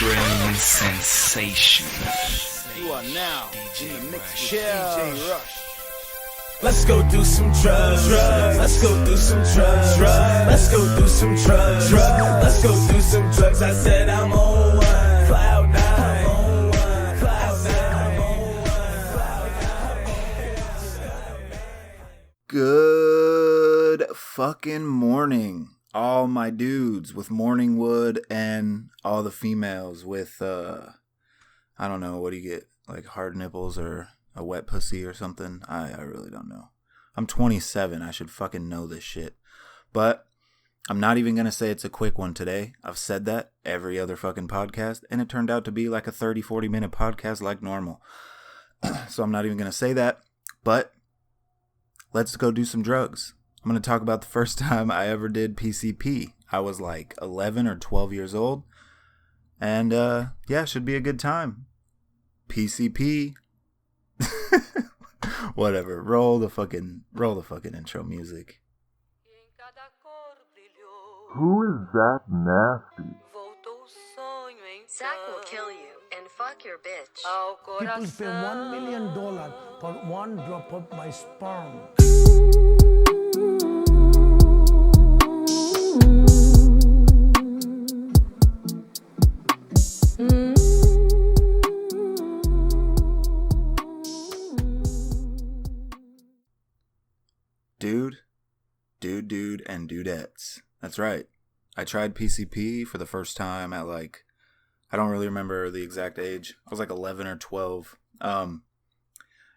Train sensation. You are now in the mix with DJ Rush. Let's go do some drugs. Let's go do some drugs. Let's go do some drugs. Let's go do some drugs. I said I'm on one. Cloud nine. Good fucking morning, all my dudes with morning wood and all the females with, I don't know, what do you get? Like hard nipples or a wet pussy or something? I really don't know. I'm 27. I should fucking know this shit. But I'm not even going to say it's a quick one today. I've said that every other fucking podcast, and it turned out to be like a 30-40 minute podcast like normal. So I'm not even going to say that, but let's go do some drugs. I'm going to talk about the first time I ever did PCP. I was like 11 or 12 years old. And yeah, should be a good time. PCP. Whatever. Roll the fucking intro music. Who is that nasty? Zach will kill you and fuck your bitch. People pay $1 million for one drop of my sperm. Dude, and dudettes. That's right. I tried PCP for the first time at like, I don't really remember the exact age. I was like 11 or 12.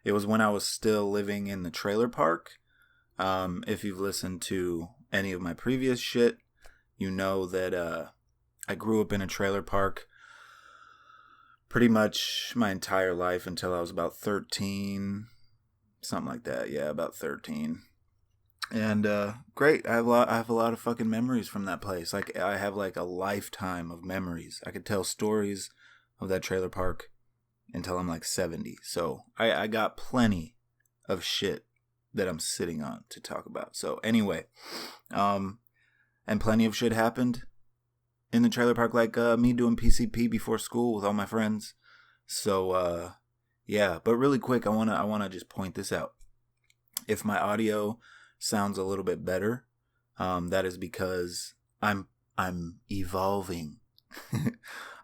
It was when I was still living in the trailer park. If you've listened to any of my previous shit, you know that I grew up in a trailer park pretty much my entire life until I was about 13. Something like that. Yeah, about 13. And great. I have a lot of fucking memories from that place. Like I have like a lifetime of memories. I could tell stories of that trailer park until I'm like 70. So I got plenty of shit that I'm sitting on to talk about. So anyway, and plenty of shit happened in the trailer park, like me doing PCP before school with all my friends. So yeah, but really quick, I wanna just point this out. If my audio sounds a little bit better, that is because I'm evolving.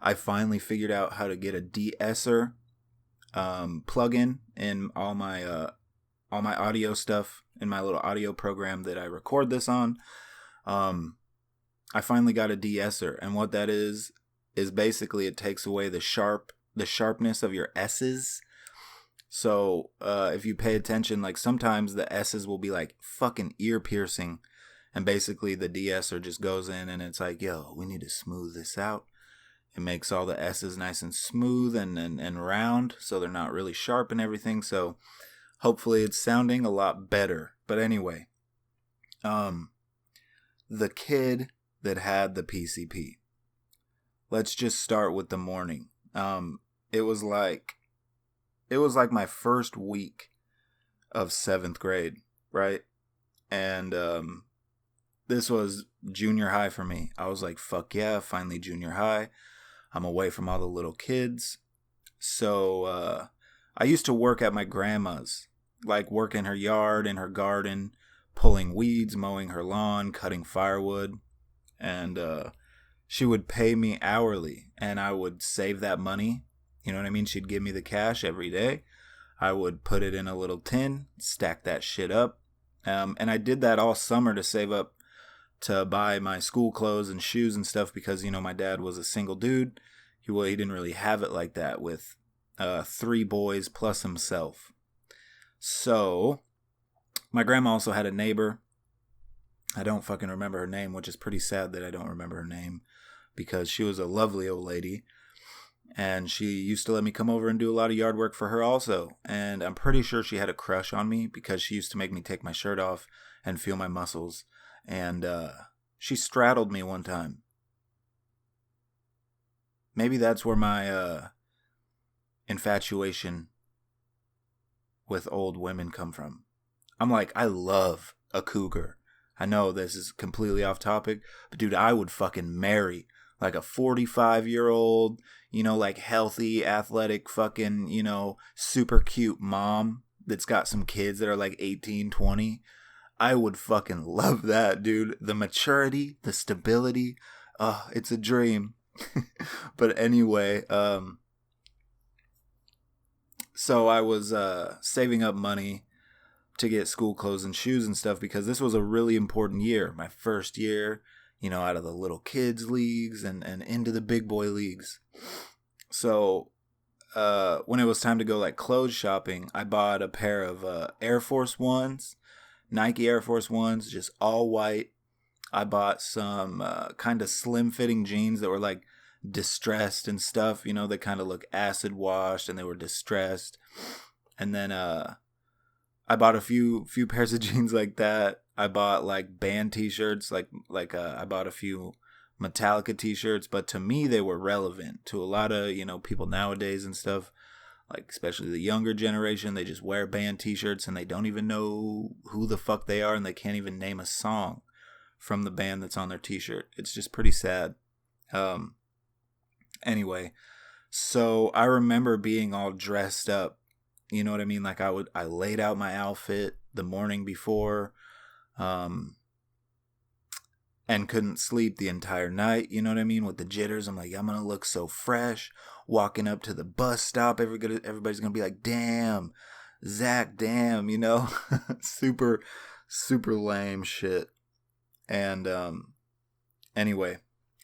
I finally figured out how to get a de-esser plugin in all my audio stuff in my little audio program that I record this on. I finally got a de-esser, and what that is basically it takes away the sharpness of your S's. So, if you pay attention, like sometimes the S's will be like fucking ear piercing, and basically the de-esser just goes in and it's like, yo, we need to smooth this out. It makes all the S's nice and smooth and round, so they're not really sharp and everything. So hopefully it's sounding a lot better. But anyway, the kid that had the PCP. Let's just start with the morning. It was like my first week of 7th grade, right? And this was junior high for me. I was like, fuck yeah, finally junior high. I'm away from all the little kids. So I used to work at my grandma's, like work in her yard, in her garden, pulling weeds, mowing her lawn, cutting firewood. And she would pay me hourly, and I would save that money. You know what I mean? She'd give me the cash every day. I would put it in a little tin, stack that shit up. And I did that all summer to save up to buy my school clothes and shoes and stuff because, you know, my dad was a single dude. He didn't really have it like that with 3 boys plus himself. So my grandma also had a neighbor. I don't fucking remember her name, which is pretty sad that I don't remember her name because she was a lovely old lady. And she used to let me come over and do a lot of yard work for her also. And I'm pretty sure she had a crush on me because she used to make me take my shirt off and feel my muscles. And she straddled me one time. Maybe that's where my infatuation with old women come from. I'm like, I love a cougar. I know this is completely off topic, but dude, I would fucking marry like a 45-year-old, you know, like healthy, athletic, fucking, you know, super cute mom that's got some kids that are like 18, 20. I would fucking love that, dude. The maturity, the stability, it's a dream. But anyway, so I was saving up money to get school clothes and shoes and stuff because this was a really important year. My first year, you know, out of the little kids leagues and into the big boy leagues. So when it was time to go like clothes shopping, I bought a pair of Air Force Ones, Nike Air Force Ones, just all white. I bought some kind of slim fitting jeans that were like distressed and stuff, you know, they kind of look acid washed and they were distressed. And then I bought a few pairs of jeans like that. I bought like band t-shirts, like I bought a few Metallica t-shirts, but to me they were relevant to a lot of, you know, people nowadays and stuff, like especially the younger generation. They just wear band t-shirts and they don't even know who the fuck they are and they can't even name a song from the band that's on their t-shirt. It's just pretty sad. Anyway, so I remember being all dressed up, you know what I mean? Like I laid out my outfit the morning before, and couldn't sleep the entire night, you know what I mean? With the jitters, I'm like, I'm gonna look so fresh, walking up to the bus stop, everybody's gonna be like, damn, Zach, damn, you know? super lame shit. And anyway,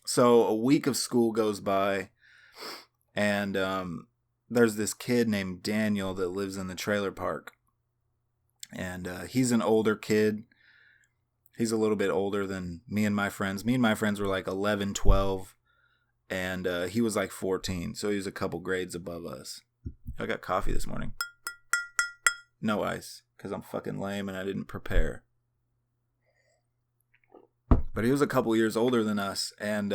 so a week of school goes by, and there's this kid named Daniel that lives in the trailer park. And he's an older kid. He's a little bit older than me and my friends. Me and my friends were like 11, 12, and he was like 14, so he was a couple grades above us. I got coffee this morning. No ice, because I'm fucking lame and I didn't prepare. But he was a couple years older than us, and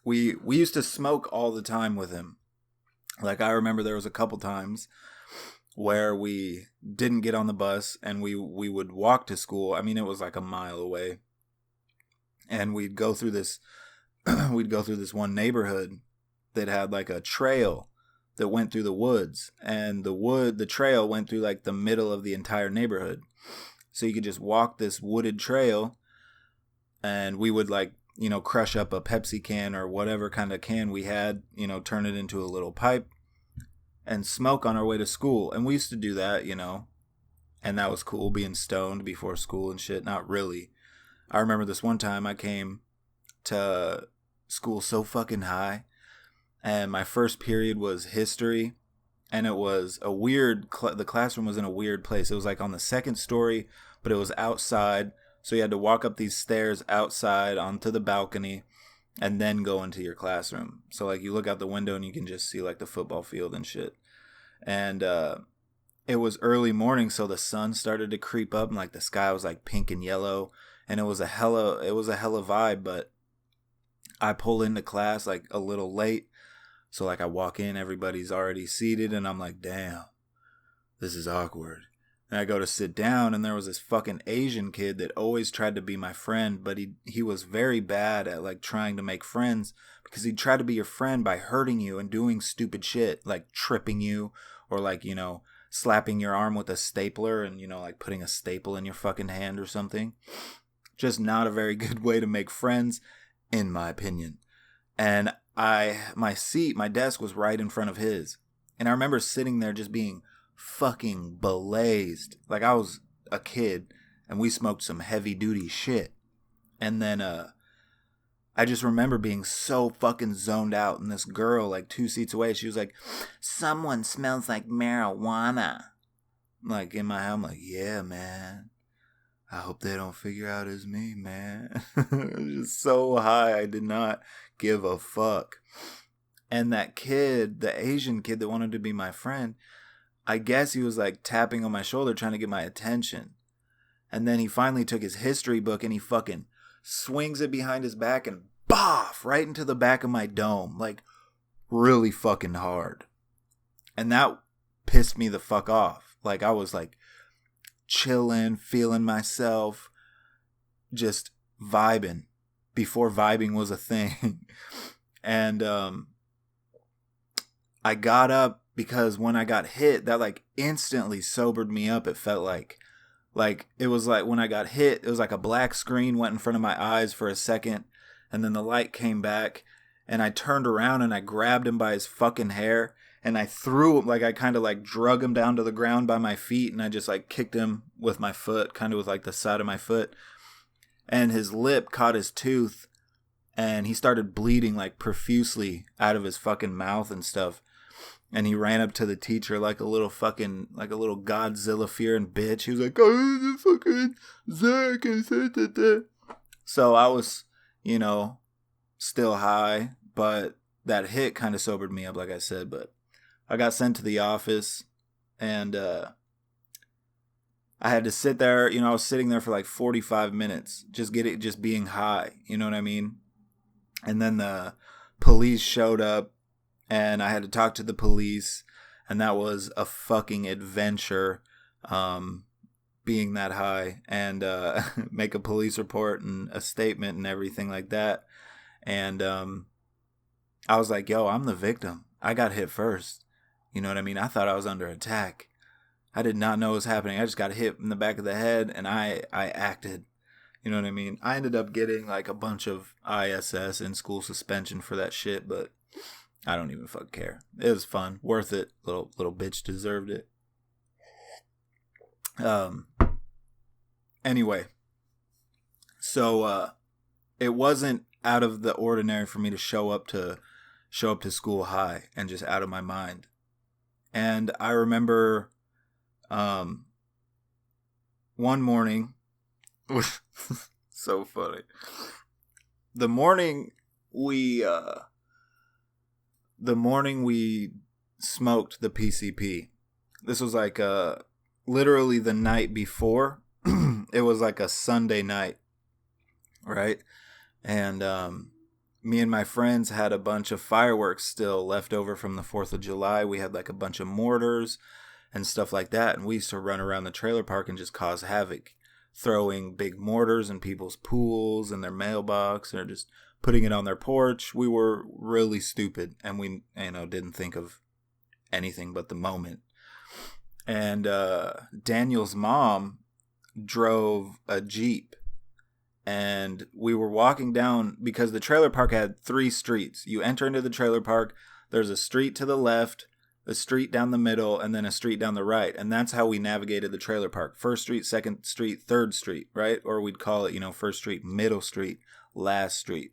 we used to smoke all the time with him. Like, I remember there was a couple times where we didn't get on the bus and we would walk to school. I mean, it was like a mile away. And we'd go through this one neighborhood that had like a trail that went through the woods, and the trail went through like the middle of the entire neighborhood. So you could just walk this wooded trail, and we would like, you know, crush up a Pepsi can or whatever kind of can we had, you know, turn it into a little pipe and smoke on our way to school. And we used to do that, you know, and that was cool, being stoned before school and shit. Not really. I remember this one time I came to school so fucking high, and my first period was history, and it was a weird, the classroom was in a weird place. It was like on the second story, but it was outside. So you had to walk up these stairs outside onto the balcony and then go into your classroom. So like you look out the window and you can just see like the football field and shit. And it was early morning, so the sun started to creep up and like the sky was like pink and yellow, and it was a hella vibe. But I pull into class like a little late. So like I walk in, everybody's already seated, and I'm like, damn, this is awkward. And I go to sit down, and there was this fucking Asian kid that always tried to be my friend, but he was very bad at like trying to make friends, because he'd try to be your friend by hurting you and doing stupid shit, like tripping you, or like, you know, slapping your arm with a stapler and, you know, like putting a staple in your fucking hand or something. Just not a very good way to make friends, in my opinion. And my desk was right in front of his. And I remember sitting there just being fucking blazed. Like, I was a kid and we smoked some heavy duty shit. And then I just remember being so fucking zoned out, and this girl like 2 seats away, she was like, someone smells like marijuana. Like, in my head, I'm like, yeah, man, I hope they don't figure out it's me, man. It was just so high, I did not give a fuck. And that kid, the Asian kid that wanted to be my friend, I guess he was like tapping on my shoulder trying to get my attention. And then he finally took his history book and he fucking swings it behind his back and boff right into the back of my dome. Like, really fucking hard. And that pissed me the fuck off. Like, I was like chilling, feeling myself, just vibing. before vibing was a thing. And I got up because when I got hit, that like instantly sobered me up. It felt like it was like when I got hit, it was like a black screen went in front of my eyes for a second, and then the light came back, and I turned around and I grabbed him by his fucking hair, and I threw him, like I kind of like drug him down to the ground by my feet, and I just like kicked him with my foot, kind of with like the side of my foot, and his lip caught his tooth, and he started bleeding like profusely out of his fucking mouth and stuff. And he ran up to the teacher like a little Godzilla fearing bitch. He was like, "Oh, the fucking Zach and that." So I was, still high, but that hit kind of sobered me up, like I said. But I got sent to the office, and I had to sit there. I was sitting there for like 45 minutes, just being high. You know what I mean? And then the police showed up. And I had to talk to the police, and that was a fucking adventure, being that high, and make a police report and a statement and everything like that. And I was like, yo, I'm the victim. I got hit first. You know what I mean? I thought I was under attack. I did not know what was happening. I just got hit in the back of the head, and I acted. You know what I mean? I ended up getting like a bunch of ISS and school suspension for that shit, but I don't even fucking care. It was fun. Worth it. Little bitch deserved it. Anyway. So it wasn't out of the ordinary for me to show up to school high and just out of my mind. And I remember one morning, so funny. The morning we smoked the PCP. This was like literally the night before. It was like a Sunday night, right? And me and my friends had a bunch of fireworks still left over from the 4th of July. We had like a bunch of mortars and stuff like that. And we used to run around the trailer park and just cause havoc, throwing big mortars in people's pools and their mailbox, or just putting it on their porch. We were really stupid, and we, didn't think of anything but the moment. And Daniel's mom drove a Jeep, and we were walking down, because the trailer park had 3 streets. You enter into the trailer park, there's a street to the left, a street down the middle, and then a street down the right. And that's how we navigated the trailer park. 1st Street, 2nd Street, 3rd Street, right? Or we'd call it, 1st Street, middle street, last street.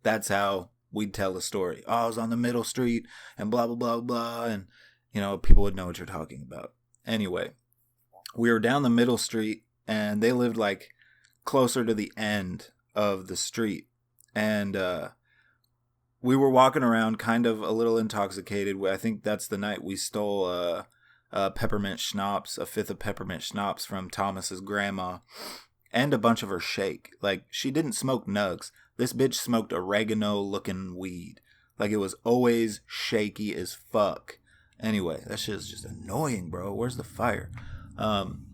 That's how we'd tell the story. Oh, I was on the middle street and blah, blah, blah, blah. And, people would know what you're talking about. Anyway, we were down the middle street, and they lived like closer to the end of the street. And we were walking around kind of a little intoxicated. I think that's the night we stole a peppermint schnapps, a 5th of peppermint schnapps from Thomas's grandma, and a bunch of her shake. Like, she didn't smoke nugs. This bitch smoked oregano-looking weed. Like, it was always shaky as fuck. Anyway, that shit is just annoying, bro. Where's the fire? And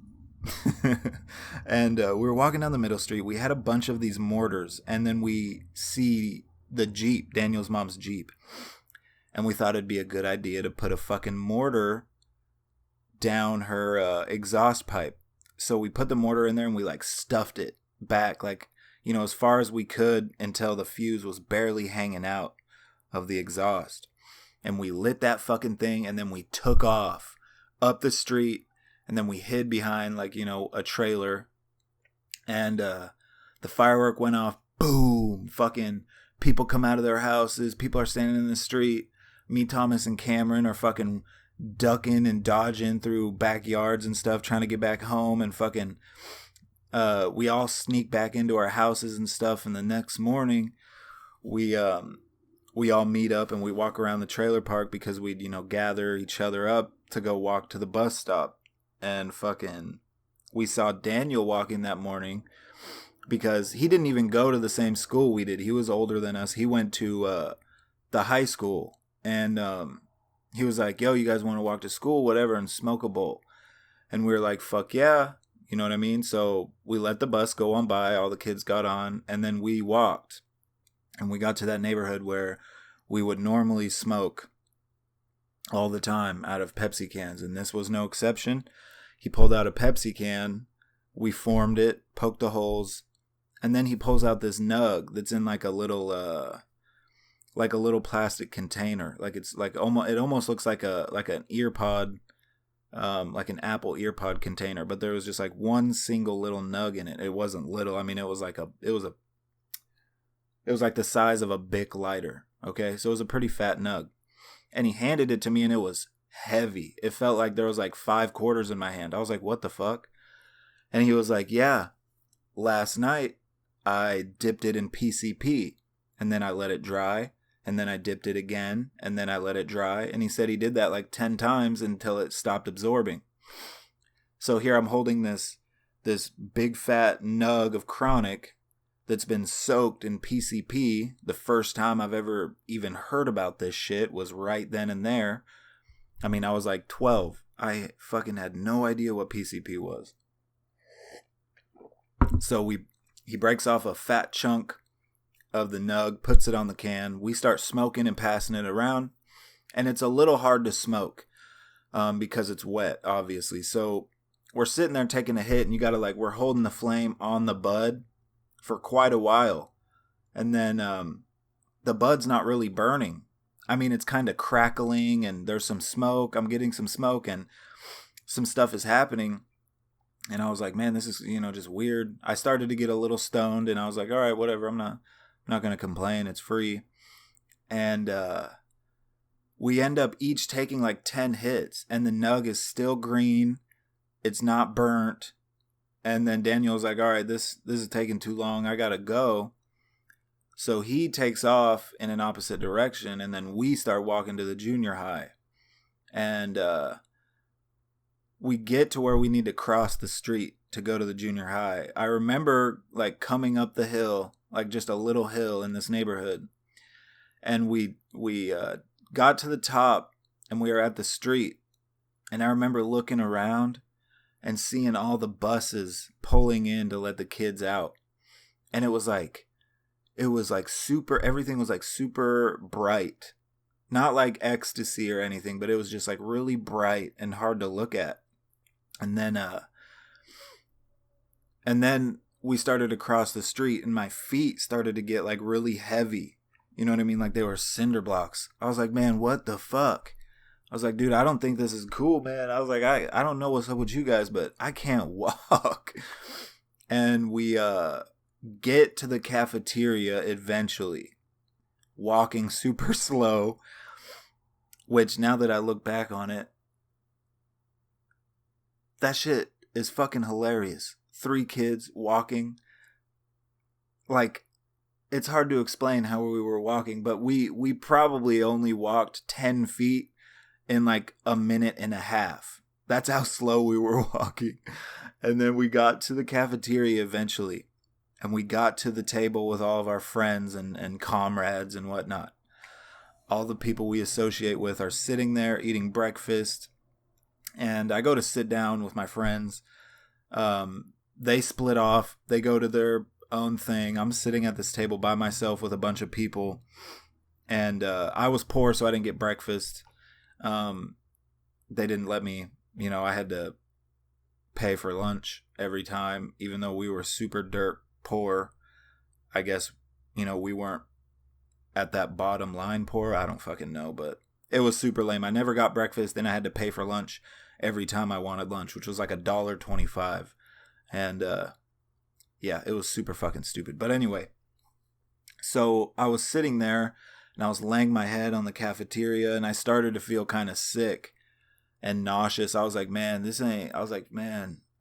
we were walking down the middle street. We had a bunch of these mortars, and then we see the Jeep, Daniel's mom's Jeep. And we thought it'd be a good idea to put a fucking mortar down her exhaust pipe. So we put the mortar in there, and we like stuffed it back, like, as far as we could, until the fuse was barely hanging out of the exhaust. And we lit that fucking thing, and then we took off up the street, and then we hid behind like, a trailer. And the firework went off. Boom. Fucking people come out of their houses. People are standing in the street. Me, Thomas, and Cameron are fucking ducking and dodging through backyards and stuff, trying to get back home. And fucking we all sneak back into our houses and stuff. And the next morning, we all meet up and we walk around the trailer park, because we'd, gather each other up to go walk to the bus stop. And fucking, we saw Daniel walking that morning, because he didn't even go to the same school we did. He was older than us. He went to the high school. And he was like, yo, you guys want to walk to school, whatever, and smoke a bowl? And we were like, fuck yeah. You know what I mean? So we let the bus go on by, all the kids got on, and then we walked. And we got to that neighborhood where we would normally smoke all the time out of Pepsi cans, and this was no exception. He pulled out a Pepsi can, we formed it, poked the holes, and then he pulls out this nug that's in like a little plastic container. Like it's like it almost looks like an ear pod, like an Apple ear pod container, but there was just like one single little nug in it. It wasn't little. I mean, it was like the size of a Bic lighter. Okay, so it was a pretty fat nug. And he handed it to me, and it was heavy. It felt like there was like 5 quarters in my hand. I was like, what the fuck? And he was like, yeah, last night I dipped it in PCP, and then I let it dry, and then I dipped it again, and then I let it dry. And he said he did that like 10 times until it stopped absorbing. So here I'm holding this big fat nug of chronic that's been soaked in PCP. The first time I've ever even heard about this shit was right then and there. I mean, I was like 12. I fucking had no idea what PCP was. So he breaks off a fat chunk of the nug, puts it on the can. We start smoking and passing it around. And it's a little hard to smoke because it's wet, obviously. So we're sitting there taking a hit, and you got to we're holding the flame on the bud for quite a while. And then the bud's not really burning. I mean, it's kind of crackling, and there's some smoke. I'm getting some smoke, and some stuff is happening. And I was like, man, this is, just weird. I started to get a little stoned, and I was like, all right, whatever. I'm not going to complain. It's free. And we end up each taking like 10 hits, and the nug is still green. It's not burnt. And then Daniel's like, all right, this is taking too long. I got to go. So he takes off in an opposite direction, and then we start walking to the junior high. And we get to where we need to cross the street to go to the junior high. I remember coming up the hill, just a little hill in this neighborhood. And we got to the top, and we were at the street. And I remember looking around and seeing all the buses pulling in to let the kids out. And it was super, everything was super bright. Not like ecstasy or anything, but it was just really bright and hard to look at. And then we started to cross the street, and my feet started to get really heavy. You know what I mean? Like they were cinder blocks. I was like, man, what the fuck? I was like, dude, I don't think this is cool, man. I was like, I don't know what's up with you guys, but I can't walk. And we get to the cafeteria eventually, walking super slow, which now that I look back on it, that shit is fucking hilarious. 3 kids walking. It's hard to explain how we were walking, but we probably only walked 10 feet in a minute and a half. That's how slow we were walking. And then we got to the cafeteria eventually. And we got to the table with all of our friends and comrades and whatnot. All the people we associate with are sitting there eating breakfast. And I go to sit down with my friends. They split off. They go to their own thing. I'm sitting at this table by myself with a bunch of people. And I was poor, so I didn't get breakfast. They didn't let me, I had to pay for lunch every time, even though we were super dirt poor. I guess, we weren't at that bottom line poor. I don't fucking know, but it was super lame. I never got breakfast. Then I had to pay for lunch every time I wanted lunch, which was $1.25. And, yeah, it was super fucking stupid. But anyway, so I was sitting there, and I was laying my head on the cafeteria, and I started to feel kind of sick and nauseous. I was like, man,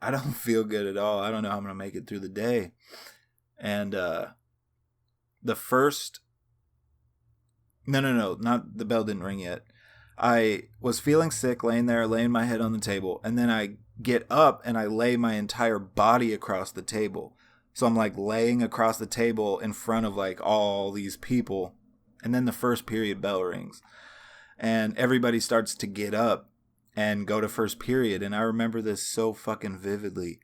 I don't feel good at all. I don't know how I'm going to make it through the day. And the bell didn't ring yet. I was feeling sick, laying my head on the table, and then I get up and I lay my entire body across the table. So I'm laying across the table in front of all these people. And then the first period bell rings, and everybody starts to get up and go to first period. And I remember this so fucking vividly.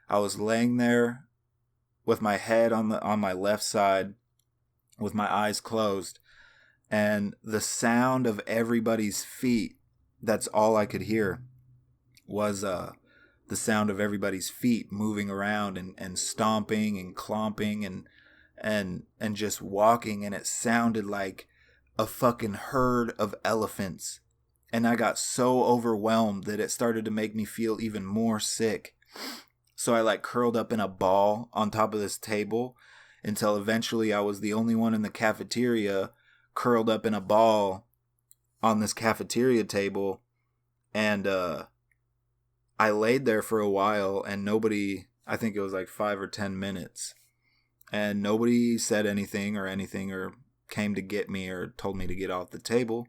I was laying there with my head on my left side with my eyes closed, and the sound of everybody's feet, that's all I could hear, was the sound of everybody's feet moving around and stomping and clomping and just walking, and it sounded like a fucking herd of elephants. And I got so overwhelmed that it started to make me feel even more sick. So I like curled up in a ball on top of this table until eventually I was the only one in the cafeteria curled up in a ball on this cafeteria table. And I laid there for a while, and nobody, I think it was like 5 or 10 minutes, and nobody said anything or came to get me or told me to get off the table.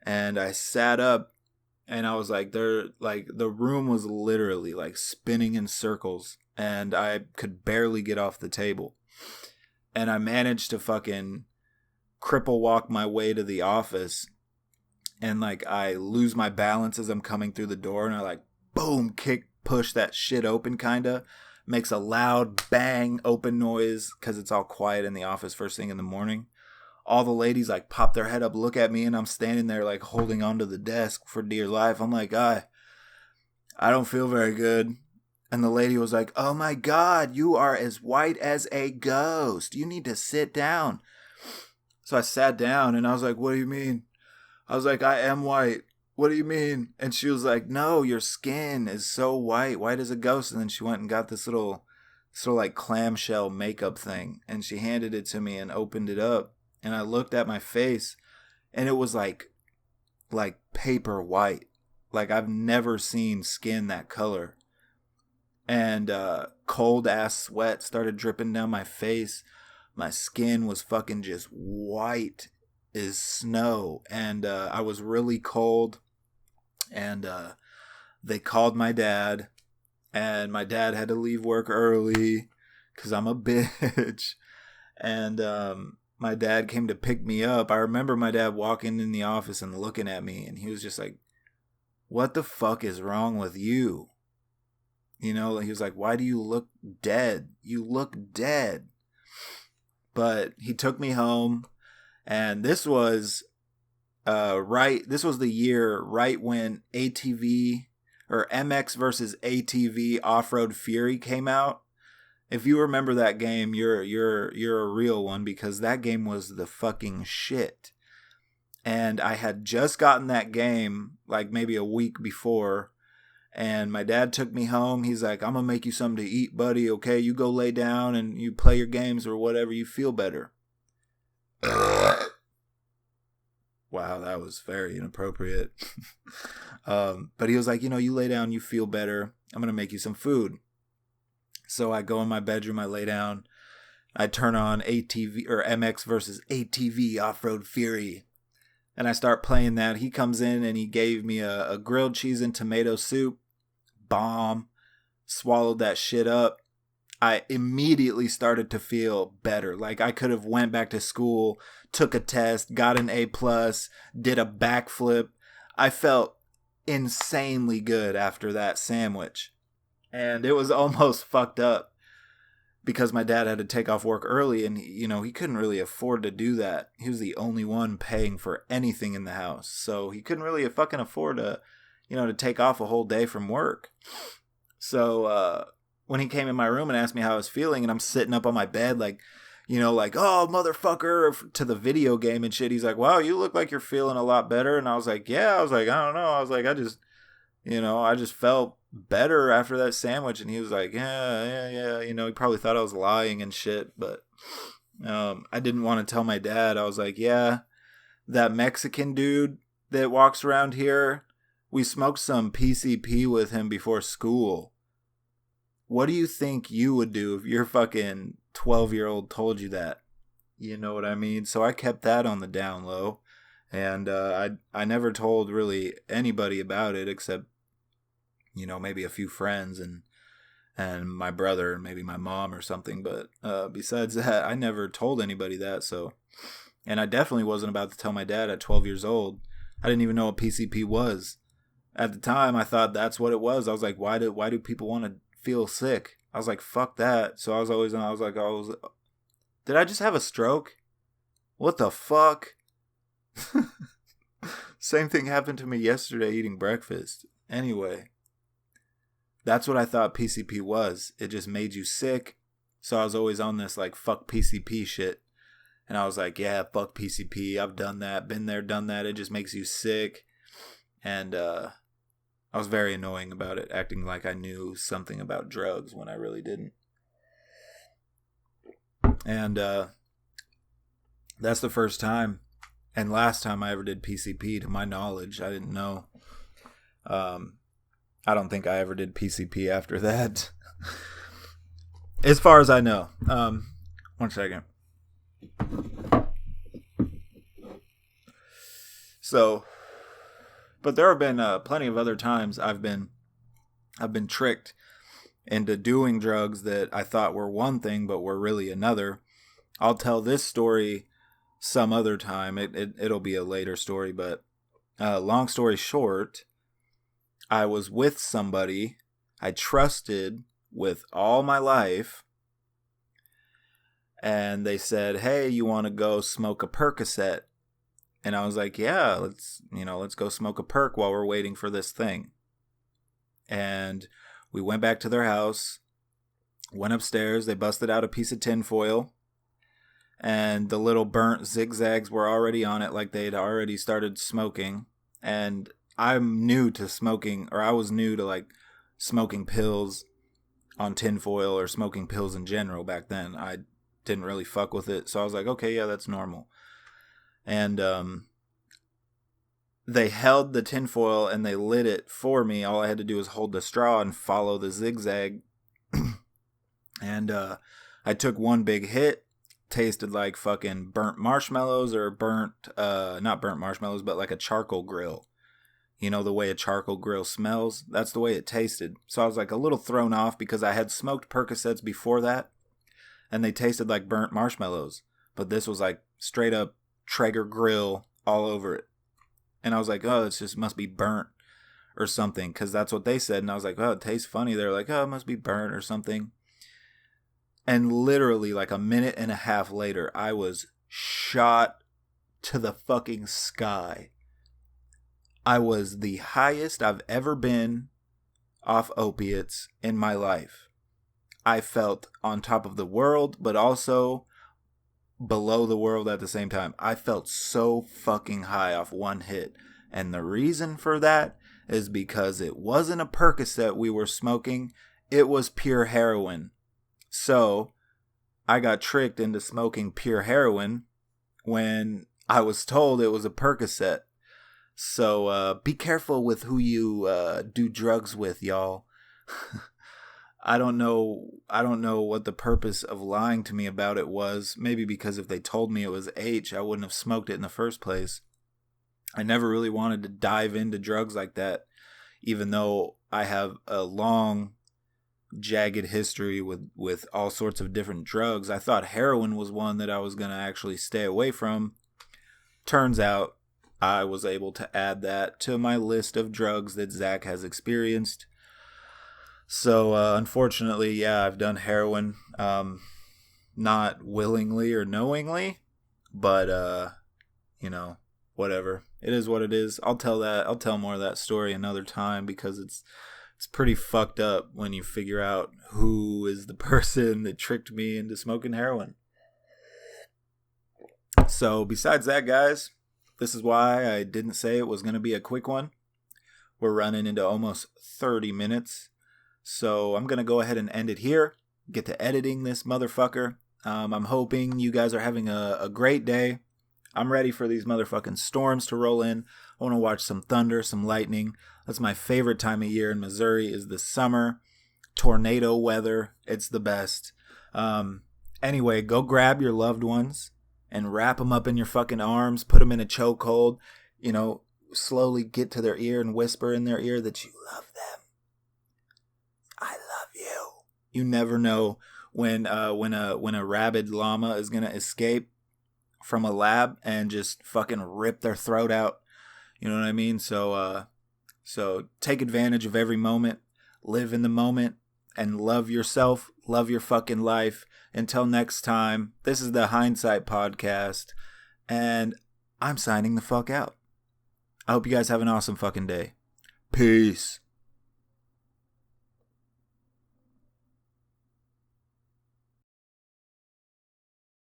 And I sat up, and I was like, the room was literally like spinning in circles, and I could barely get off the table. And I managed to fucking cripple walk my way to the office, and like I lose my balance as I'm coming through the door, and I like boom, push that shit open, kinda makes a loud bang open noise because it's all quiet in the office first thing in the morning. All the ladies like pop their head up, look at me, and I'm standing there like holding onto the desk for dear life. I'm like, I don't feel very good. And the lady was like, oh my God, you are as white as a ghost. You need to sit down. So I sat down, and I was like, what do you mean? I was like, I am white. What do you mean? And she was like, no, your skin is so white as a ghost. And then she went and got this little like clamshell makeup thing, and she handed it to me and opened it up. And I looked at my face, and it was like paper white. Like I've never seen skin that color. And cold ass sweat started dripping down my face. My skin was fucking just white as snow. And I was really cold. And they called my dad. And my dad had to leave work early because I'm a bitch. And my dad came to pick me up. I remember my dad walking in the office and looking at me, and he was just like, what the fuck is wrong with you? You know, he was like, why do you look dead? You look dead. But he took me home, and this was this was the year right when ATV or MX versus ATV Off-Road Fury came out. If you remember that game, you're a real one, because that game was the fucking shit. And I had just gotten that game like maybe a week before, and my dad took me home. He's like, I'm gonna make you something to eat, buddy, okay? You go lay down and you play your games or whatever, you feel better. Wow, that was very inappropriate. But he was like, you lay down, you feel better. I'm gonna make you some food. So I go in my bedroom, I lay down, I turn on ATV or MX versus ATV Off-Road Fury, and I start playing that. He comes in and he gave me a grilled cheese and tomato soup. Bomb. Swallowed that shit up. I immediately started to feel better. Like I could have went back to school, took a test, got an A+, did a backflip. I felt insanely good after that sandwich. And it was almost fucked up because my dad had to take off work early, and he couldn't really afford to do that. He was the only one paying for anything in the house. So he couldn't really fucking afford to take off a whole day from work. So when he came in my room and asked me how I was feeling, and I'm sitting up on my bed like, oh, motherfucker, to the video game and shit. He's like, wow, you look like you're feeling a lot better. And I was like, yeah. I was like, I don't know. I was like, I just felt better after that sandwich. And he was like, yeah. He probably thought I was lying and shit. But I didn't want to tell my dad. I was like, yeah, that Mexican dude that walks around here, we smoked some PCP with him before school. What do you think you would do if your fucking 12-year-old told you that? You know what I mean? So I kept that on the down low. And I never told really anybody about it except, maybe a few friends and my brother and maybe my mom or something. But besides that, I never told anybody that. So, and I definitely wasn't about to tell my dad at 12 years old. I didn't even know what PCP was. At the time, I thought that's what it was. I was like, why do people want to feel sick. I was like, fuck that. So did I just have a stroke? What the fuck? Same thing happened to me yesterday eating breakfast. Anyway, that's what I thought PCP was. It just made you sick. So I was always on this like fuck PCP shit. And I was like, yeah, fuck PCP. I've done that. Been there, done that. It just makes you sick. And I was very annoying about it, acting like I knew something about drugs when I really didn't. And that's the first time and last time I ever did PCP, to my knowledge. I didn't know. I don't think I ever did PCP after that. As far as I know. 1 second. So, but there have been plenty of other times I've been tricked into doing drugs that I thought were one thing but were really another. I'll tell this story some other time. It'll be a later story, but long story short, I was with somebody I trusted with all my life, and they said, hey, you want to go smoke a Percocet? And I was like, yeah, let's go smoke a perk while we're waiting for this thing. And we went back to their house, went upstairs, they busted out a piece of tinfoil, and the little burnt zigzags were already on it, like they'd already started smoking. And I'm new to smoking, or I was new to like smoking pills on tinfoil or smoking pills in general back then. I didn't really fuck with it. So I was like, okay, yeah, that's normal. And they held the tinfoil and they lit it for me. All I had to do was hold the straw and follow the zigzag. And I took one big hit. Tasted like fucking burnt marshmallows, or not burnt marshmallows, but like a charcoal grill. You know, the way a charcoal grill smells? That's the way it tasted. So I was like a little thrown off because I had smoked Percocets before that, and they tasted like burnt marshmallows. But this was like straight up Traeger grill all over it. And I was like, oh, it just must be burnt or something, because that's what they said. And I was like, oh, it tastes funny. They're like, oh, it must be burnt or something. And literally like a minute and a half later, I was shot to the fucking sky. I was the highest I've ever been off opiates in my life. I felt on top of the world, but also below the world at the same time. I felt so fucking high off one hit. And the reason for that is because it wasn't a Percocet we were smoking. It was pure heroin. So I got tricked into smoking pure heroin when I was told it was a Percocet. So be careful with who you do drugs with, y'all. I don't know what the purpose of lying to me about it was. Maybe because if they told me it was H, I wouldn't have smoked it in the first place. I never really wanted to dive into drugs like that, even though I have a long, jagged history with all sorts of different drugs. I thought heroin was one that I was going to actually stay away from. Turns out I was able to add that to my list of drugs that Zach has experienced. So, unfortunately, yeah, I've done heroin, not willingly or knowingly, but, whatever. It is what it is. I'll tell more of that story another time, because it's pretty fucked up when you figure out who is the person that tricked me into smoking heroin. So, besides that, guys, this is why I didn't say it was going to be a quick one. We're running into almost 30 minutes. So I'm going to go ahead and end it here. Get to editing this motherfucker. I'm hoping you guys are having a great day. I'm ready for these motherfucking storms to roll in. I want to watch some thunder, some lightning. That's my favorite time of year in Missouri, is the summer. Tornado weather. It's the best. Anyway, go grab your loved ones and wrap them up in your fucking arms. Put them in a chokehold. Slowly get to their ear and whisper in their ear that you love them. I love you. You never know when a rabid llama is gonna escape from a lab and just fucking rip their throat out. You know what I mean? So take advantage of every moment. Live in the moment. and love yourself, love your fucking life. Until next time, this is the Hindsight Podcast, and I'm signing the fuck out. I hope you guys have an awesome fucking day. Peace.